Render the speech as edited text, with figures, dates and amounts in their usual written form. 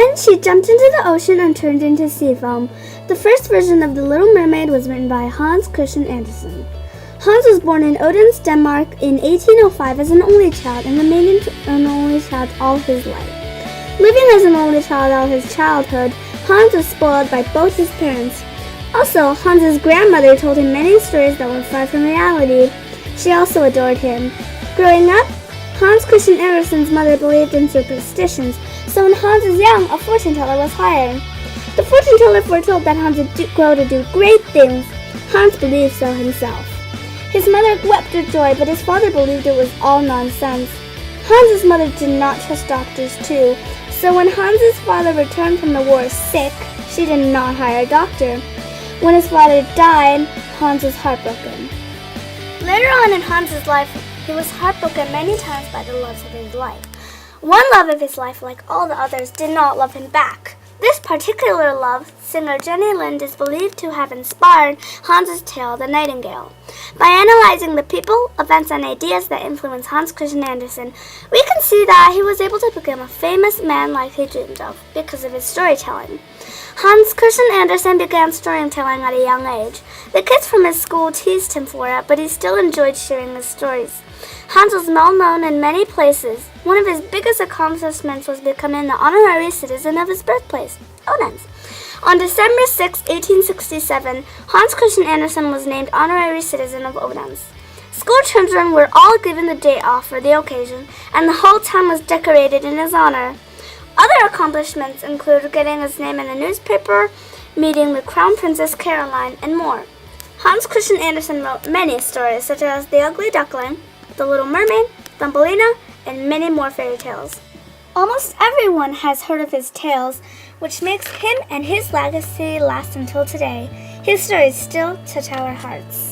Then she jumped into the ocean and turned into sea foam. The first version of The Little Mermaid was written by Hans Christian Andersen. Hans was born in Odense, Denmark in 1805 as an only child and remained an only child all his life. Living as an only child all his childhood, Hans was spoiled by both his parents. Also, Hans's grandmother told him many stories that were far from reality. She also adored him. Growing up, Hans Christian Andersen's mother believed in superstitions, so when Hans was young, a fortune teller was hired. The fortune teller foretold that Hans would grow to do great things. Hans believed so himself. His mother wept with joy, but his father believed it was all nonsense. Hans's mother did not trust doctors too, so when Hans's father returned from the war sick, she did not hire a doctor. When his father died, Hans was heartbroken. Later on in Hans's life, he was heartbroken many times by the loves of his life. One love of his life, like all the others, did not love him back. This particular love, singer Jenny Lind, is believed to have inspired Hans's tale, The Nightingale. By analyzing the people, events, and ideas that influenced Hans Christian Andersen, we can see that he was able to become a famous man like he dreamed of because of his storytelling. Hans Christian Andersen began storytelling at a young age. The kids from his school teased him for it, but he still enjoyed sharing his stories. Hans was well known in many places. One of his biggest accomplishments was becoming the honorary citizen of his birthplace, Odense. On December 6, 1867, Hans Christian Andersen was named honorary citizen of Odense. School children were all given the day off for the occasion, and the whole town was decorated in his honor. Other accomplishments include getting his name in the newspaper, meeting the Crown Princess Caroline, and more. Hans Christian Andersen wrote many stories such as The Ugly Duckling, The Little Mermaid, Thumbelina, and many more fairy tales. Almost everyone has heard of his tales, which makes him and his legacy last until today. His stories still touch our hearts.